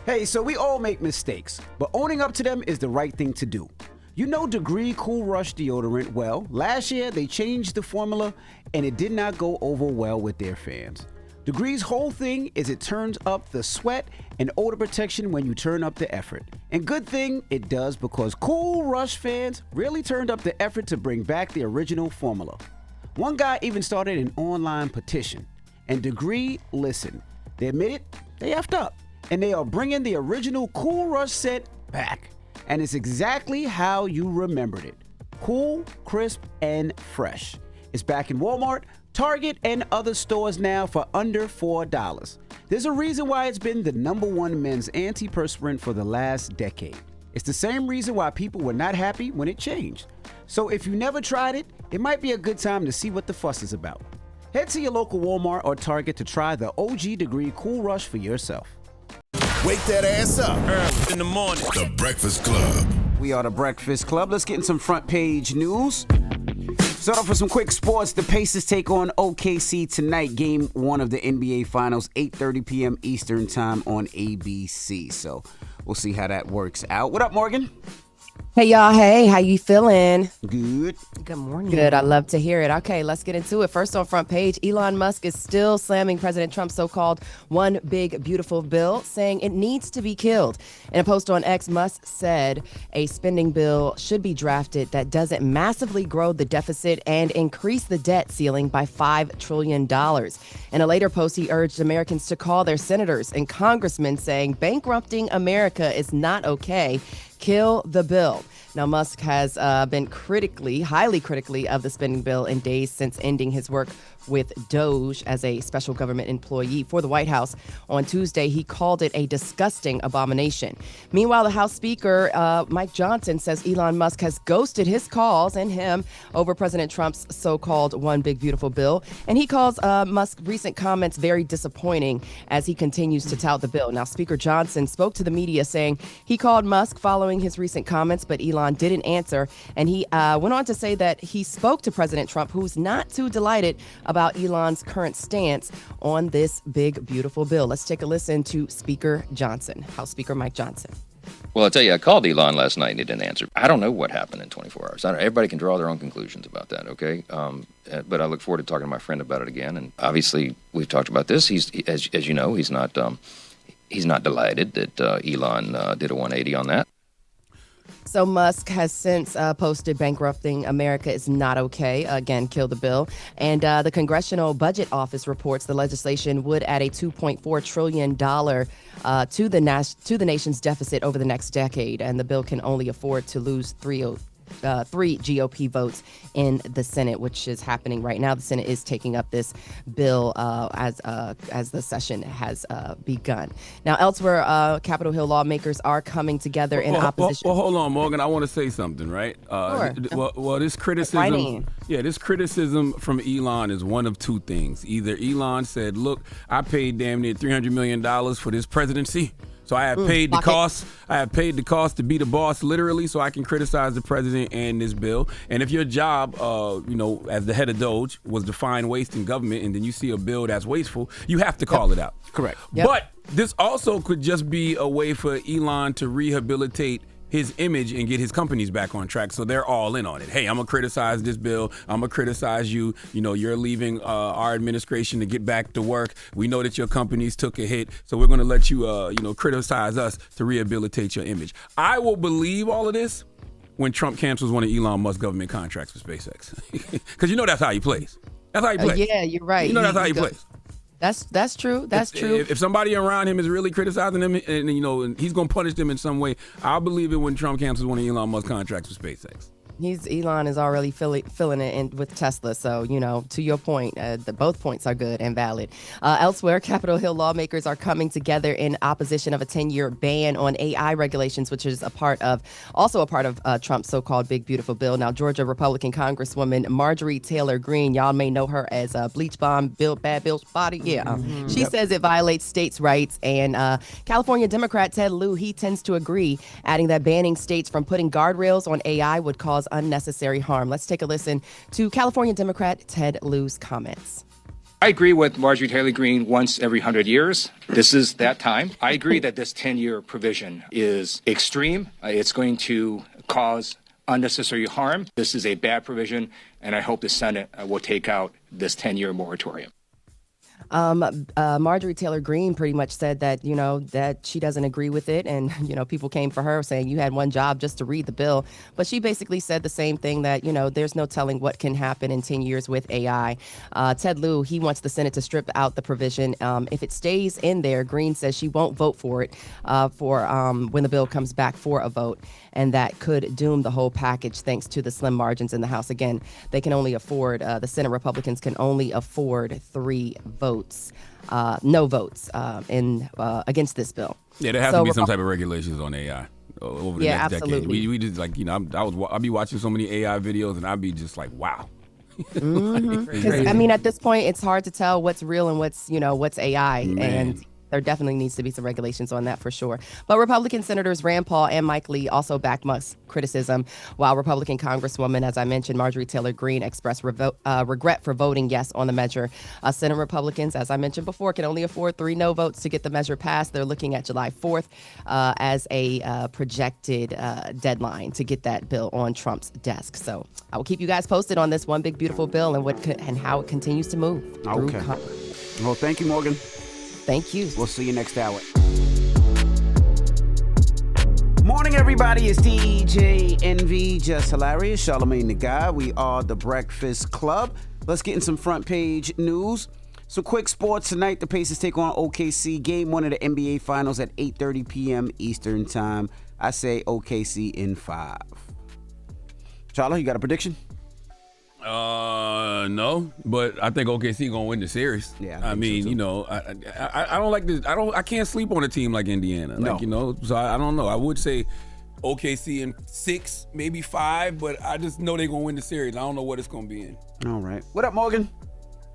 Hey, so we all make mistakes, but owning up to them is the right thing to do. You know Degree Cool Rush deodorant? Well, last year they changed the formula and it did not go over well with their fans. Degree's whole thing is it turns up the sweat and odor protection when you turn up the effort. And good thing it does because Cool Rush fans really turned up the effort to bring back the original formula. One guy even started an online petition. And Degree listened. They admitted they effed up. And they are bringing the original Cool Rush set back. And it's exactly how you remembered it. Cool, crisp, and fresh. It's back in Walmart, Target, and other stores now for under $4. There's a reason why it's been the #1 men's antiperspirant for the last decade. It's the same reason why people were not happy when it changed. So if you never tried it, it might be a good time to see what the fuss is about. Head to your local Walmart or Target to try the OG Degree Cool Rush for yourself. Wake that ass up. In the morning. The Breakfast Club. We are the Breakfast Club. Let's get in some front page news. Start off with some quick sports. The Pacers take on OKC tonight. Game 1 of the NBA Finals, 8:30 p.m. Eastern Time on ABC. So we'll see how that works out. What up, Morgan? Hey, y'all. Hey, how you feeling? Good. Good morning. Good. I love to hear it. Okay, let's get into it. First on front page, Elon Musk is still slamming President Trump's so-called One Big Beautiful Bill, saying it needs to be killed. In a post on X, Musk said a spending bill should be drafted that doesn't massively grow the deficit and increase the debt ceiling by $5 trillion. In a later post, he urged Americans to call their senators and congressmen, saying bankrupting America is not okay. Kill the bill. Now, Musk has been highly critically of the spending bill in days since ending his work with Doge as a special government employee for the White House. On Tuesday, he called it a disgusting abomination. Meanwhile, the House Speaker, Mike Johnson, says Elon Musk has ghosted his calls and him over President Trump's so-called One Big Beautiful Bill. And he calls Musk's recent comments very disappointing as he continues to tout the bill. Now, Speaker Johnson spoke to the media saying he called Musk following his recent comments, but Elon didn't answer. And he went on to say that he spoke to President Trump, who's not too delighted about Elon's current stance on this big, beautiful bill. Let's take a listen to Speaker Johnson, House Speaker Mike Johnson. Well, I'll tell you, I called Elon last night and he didn't answer. I don't know what happened in 24 hours. Everybody can draw their own conclusions about that, okay? But I look forward to talking to my friend about it again. And obviously, we've talked about this. As you know, he's not delighted that Elon did a 180 on that. So Musk has since posted bankrupting America is not okay. Again, kill the bill. And the Congressional Budget Office reports the legislation would add a $2.4 trillion to the nation's deficit over the next decade. And the bill can only afford to lose three GOP votes in the Senate, which is happening right now. The Senate is taking up this bill as the session has begun. Now, elsewhere, Capitol Hill lawmakers are coming together in opposition. Well, hold on, Morgan. I want to say something, right? Sure. Well, this criticism, this criticism from Elon is one of two things. Either Elon said, "Look, I paid damn near $300 million for this presidency." So I have paid the cost. I have paid the cost to be the boss, literally, so I can criticize the president and this bill. And if your job, as the head of Doge, was to find waste in government, and then you see a bill that's wasteful, you have to call it out. Correct. Yep. But this also could just be a way for Elon to rehabilitate his image and get his companies back on track. So they're all in on it. Hey, I'm going to criticize this bill. I'm going to criticize you. You're leaving our administration to get back to work. We know that your companies took a hit. So we're going to let you, criticize us to rehabilitate your image. I will believe all of this when Trump cancels one of Elon Musk's government contracts for SpaceX. Because that's how he plays. That's how he plays. Yeah, you're right. That's how he plays. That's true. That's true. If somebody around him is really criticizing him, and he's going to punish them in some way, I'll believe it when Trump cancels one of Elon Musk's contracts for SpaceX. Elon is already filling it in with Tesla. So, to your point, both points are good and valid. Elsewhere, Capitol Hill lawmakers are coming together in opposition of a 10-year ban on AI regulations, which is also a part of Trump's so-called Big Beautiful Bill. Now, Georgia Republican Congresswoman Marjorie Taylor Greene, y'all may know her as Bleach Bomb, Bad Bill's Body. Yeah. She says it violates states' rights. And California Democrat Ted Lieu, he tends to agree, adding that banning states from putting guardrails on AI would cause unnecessary harm. Let's take a listen to California Democrat Ted Lieu's comments. I agree with Marjorie Taylor Greene once every 100 years. This is that time. I agree that this 10-year provision is extreme. It's going to cause unnecessary harm. This is a bad provision, and I hope the Senate will take out this 10-year moratorium. Marjorie Taylor Greene pretty much said that, that she doesn't agree with it. And, people came for her saying you had one job just to read the bill. But she basically said the same thing that, there's no telling what can happen in 10 years with AI. Ted Lieu, he wants the Senate to strip out the provision. If it stays in there, Greene says she won't vote for it for when the bill comes back for a vote. And that could doom the whole package thanks to the slim margins in the House. Again, they can only afford, the Senate Republicans can only afford 3 votes. No votes against this bill. Yeah, there has to be some type of regulations on AI over the next absolutely. decade. We just I'll be watching so many AI videos and I'd be just like, wow. At this point, it's hard to tell what's real and what's AI. Man. And there definitely needs to be some regulations on that for sure. But Republican Senators Rand Paul and Mike Lee also backed Musk's criticism, while Republican Congresswoman, as I mentioned, Marjorie Taylor Greene expressed regret for voting yes on the measure. Senate Republicans, as I mentioned before, can only afford 3 no votes to get the measure passed. They're looking at July 4th as a projected deadline to get that bill on Trump's desk. So I will keep you guys posted on this one big, beautiful bill and how it continues to move. Okay. Well, thank you, Morgan. Thank you. We'll see you next hour. Morning, everybody. It's DJ NV, Jess Hilarious, Charlamagne the Guy. We are the Breakfast Club. Let's get in some front page news. So quick sports tonight. The Pacers take on OKC. Game 1 of the NBA Finals at 8:30 p.m. Eastern Time. I say OKC in 5. Charla, you got a prediction? No, but I think OKC gonna win the series. Yeah, I mean, I don't like this. I can't sleep on a team like Indiana. No. So I don't know. I would say OKC in 6, maybe 5, but I just know they're gonna win the series. I don't know what it's gonna be in. All right. What up, Morgan?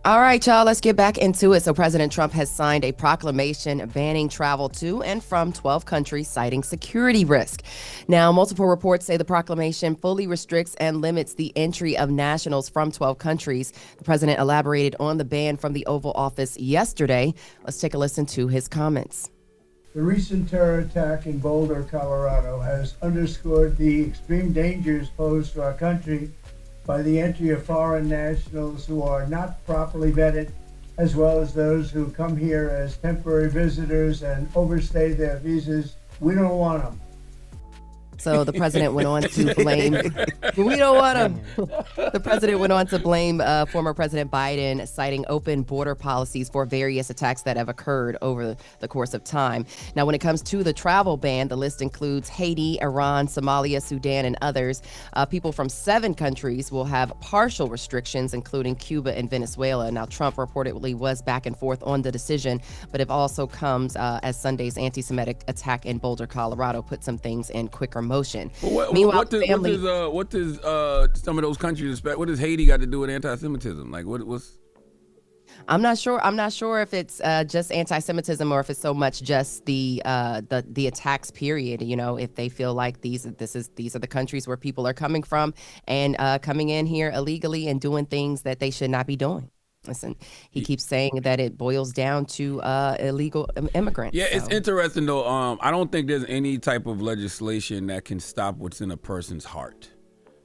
All right, y'all, let's get back into it. So President Trump has signed a proclamation banning travel to and from 12 countries, citing security risk. Now, multiple reports say the proclamation fully restricts and limits the entry of nationals from 12 countries. The president elaborated on the ban from the Oval Office yesterday. Let's take a listen to his comments. The recent terror attack in Boulder, Colorado, has underscored the extreme dangers posed to our country by the entry of foreign nationals who are not properly vetted, as well as those who come here as temporary visitors and overstay their visas. We don't want them. So the president went on to blame, we don't want him. The president went on to blame former President Biden, citing open border policies for various attacks that have occurred over the course of time. Now, when it comes to the travel ban, the list includes Haiti, Iran, Somalia, Sudan, and others. People from 7 countries will have partial restrictions, including Cuba and Venezuela. Now, Trump reportedly was back and forth on the decision, but it also comes as Sunday's anti-Semitic attack in Boulder, Colorado, put some things in quicker motion. Well, Meanwhile, what does some of those countries expect? What does Haiti got to do with anti-Semitism? Like, what's? I'm not sure. I'm not sure if it's just anti-Semitism or if it's so much just the attacks. Period. If they feel like these are the countries where people are coming from and coming in here illegally and doing things that they should not be doing. Listen, he keeps saying that it boils down to illegal immigrants. Yeah, it's interesting though. I don't think there's any type of legislation that can stop what's in a person's heart.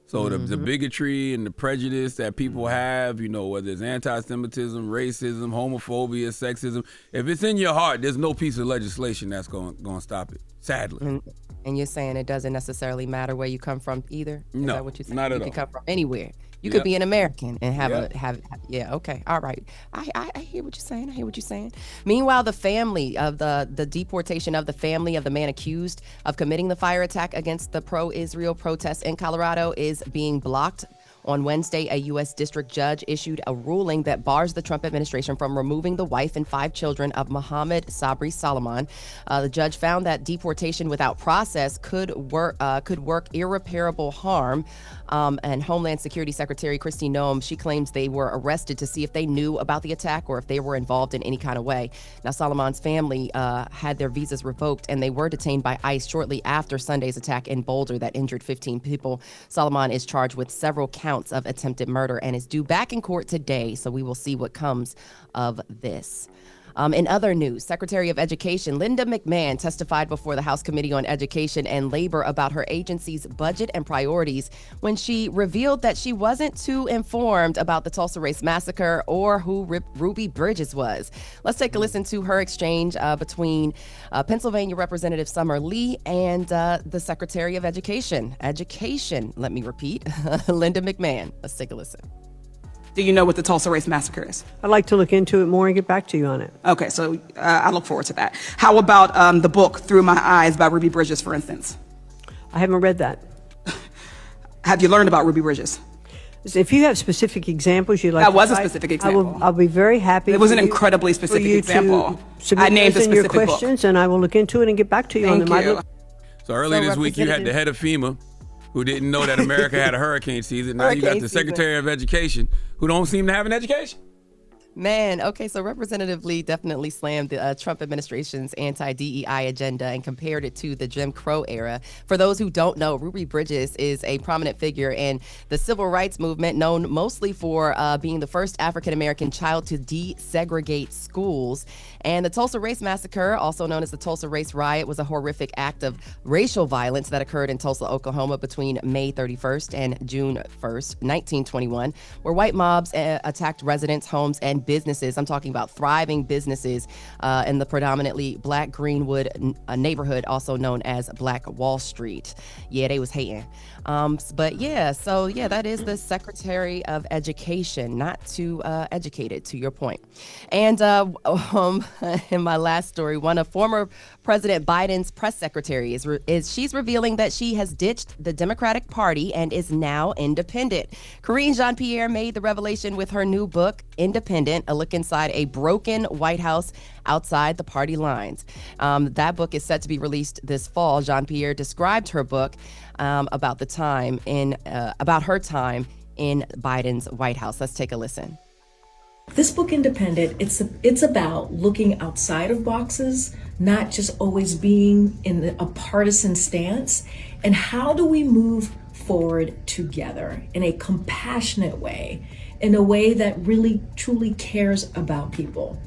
So the bigotry and the prejudice that people have, whether it's anti-Semitism, racism, homophobia, sexism, if it's in your heart, there's no piece of legislation that's going to stop it, sadly. And you're saying it doesn't necessarily matter where you come from either? Is No, that what you're saying? not at all. You can come from anywhere. You Yep. could be an American and have Yep. okay, all right. I hear what you're saying. Meanwhile, the family of the deportation of the family of the man accused of committing the fire attack against the pro-Israel protests in Colorado is being blocked. On Wednesday, a U.S. district judge issued a ruling that bars the Trump administration from removing the wife and 5 children of Mohammed Sabri Solomon. The judge found that deportation without process could work irreparable harm. And Homeland Security Secretary Kristi Noem, she claims they were arrested to see if they knew about the attack or if they were involved in any kind of way. Now, Solomon's family had their visas revoked, and they were detained by ICE shortly after Sunday's attack in Boulder that injured 15 people. Solomon is charged with several counts counts of attempted murder and is due back in court today. So we will see what comes of this. In other news, Secretary of Education Linda McMahon testified before the House Committee on Education and Labor about her agency's budget and priorities when she revealed that she wasn't too informed about the Tulsa Race Massacre or who Ruby Bridges was. Let's take a listen to her exchange between Pennsylvania Representative Summer Lee and the Secretary of Education. Let me repeat, Linda McMahon. Let's take a listen. Do you know what the Tulsa Race Massacre is? I'd like to look into it more and get back to you on it. Okay, so I look forward to that. How about the book Through My Eyes by Ruby Bridges, for instance? I haven't read that. Have you learned about Ruby Bridges? If you have specific examples you'd like That was to a cite, specific example. I'll be very happy. It was an for you- incredibly for specific you example. To submit I named those a in your specific book. questions, and I will look into it and get back to you on Thank them. you. So earlier So this week, you had the Representative- head of FEMA who didn't know that America had a hurricane season. Now you got Hurricane the season. Secretary of Education who don't seem to have an education. Man, okay, so Representative Lee definitely slammed the Trump administration's anti-DEI agenda and compared it to the Jim Crow era. For those who don't know, Ruby Bridges is a prominent figure in the civil rights movement, known mostly for being the first African-American child to desegregate schools. And the Tulsa Race Massacre, also known as the Tulsa Race Riot, was a horrific act of racial violence that occurred in Tulsa, Oklahoma between May 31st and June 1st, 1921, where white mobs attacked residents, homes, and businesses. I'm talking about thriving businesses in the predominantly Black Greenwood neighborhood, also known as Black Wall Street. Yeah, they was hating. But yeah, so yeah, that is the Secretary of Education, not too educated, to your point. And in my last story, one of former President Biden's press secretary she's revealing that she has ditched the Democratic Party and is now independent. Karine Jean-Pierre made the revelation with her new book, Independent, a look inside a broken White House outside the party lines. That book is set to be released this fall. Jean-Pierre described her book about her time in Biden's White House. Let's take a listen. This book, Independent, it's about looking outside of boxes, not just always being in a partisan stance. And how do we move forward together in a compassionate way, in a way that really, truly cares about people?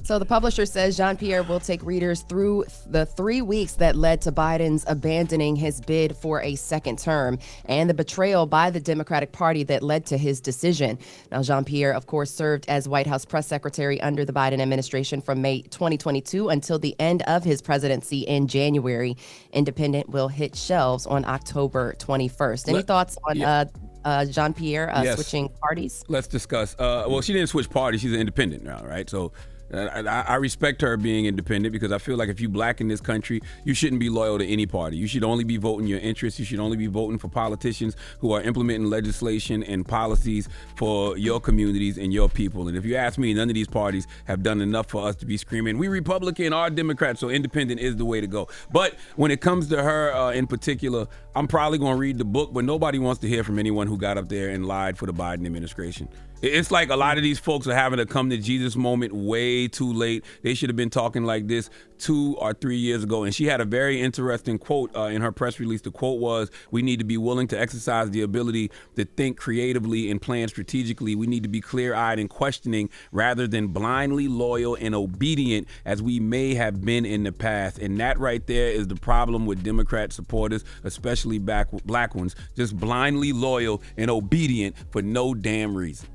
So the publisher says Jean-Pierre will take readers through the 3 weeks that led to Biden's abandoning his bid for a second term and the betrayal by the Democratic Party that led to his decision. Now, Jean-Pierre, of course, served as White House press secretary under the Biden administration from May 2022 until the end of his presidency in January. Independent will hit shelves on October 21st. Any thoughts on Jean-Pierre Yes. switching parties? Let's discuss. Well, she didn't switch parties. She's an independent now, right? So I respect her being independent because I feel like if you black in this country, you shouldn't be loyal to any party. You should only be voting your interests. You should only be voting for politicians who are implementing legislation and policies for your communities and your people. And if you ask me, none of these parties have done enough for us to be screaming, we Republican or Democrat, so independent is the way to go. But when it comes to her in particular, I'm probably going to read the book, but nobody wants to hear from anyone who got up there and lied for the Biden administration. It's like a lot of these folks are having a come to Jesus moment way too late. They should have been talking like this 2 or 3 years ago. And she had a very interesting quote in her press release. The quote was, we need to be willing to exercise the ability to think creatively and plan strategically. We need to be clear-eyed and questioning rather than blindly loyal and obedient as we may have been in the past. And that right there is the problem with Democrat supporters, especially black ones, just blindly loyal and obedient for no damn reason.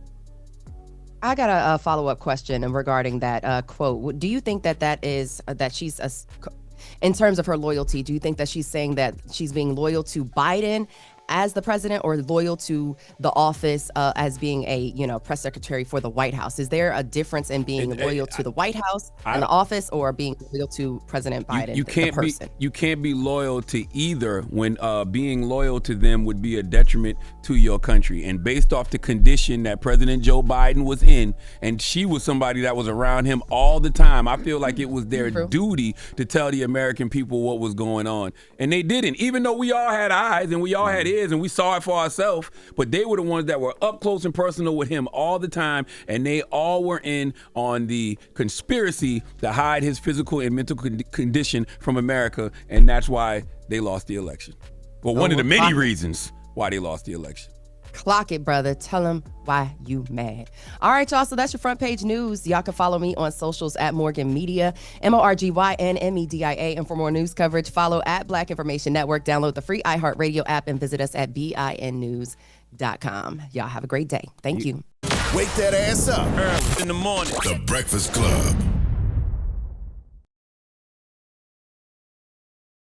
I got a follow-up question regarding that quote. Do you think that she's, in terms of her loyalty, do you think that she's saying that she's being loyal to Biden as the president or loyal to the office as being a press secretary for the White House? Is there a difference in being loyal to the White House and the office or being loyal to President Biden, the person? You can't be loyal to either when being loyal to them would be a detriment to your country. And based off the condition that President Joe Biden was in, and she was somebody that was around him all the time, I feel like it was their duty to tell the American people what was going on. And they didn't, even though we all had eyes and we all had ears and we saw it for ourselves, but they were the ones that were up close and personal with him all the time, and they all were in on the conspiracy to hide his physical and mental condition from America, and that's why they lost the election. Well, one of the many reasons why they lost the election. Clock it, brother. Tell them why you mad. All right, y'all. So that's your front page news. Y'all can follow me on socials at Morgan Media, MorgyNMedia. And for more news coverage, follow at Black Information Network. Download the free iHeartRadio app and visit us at BINnews.com. Y'all have a great day. Thank you. Wake that ass up. Early in the morning. The Breakfast Club.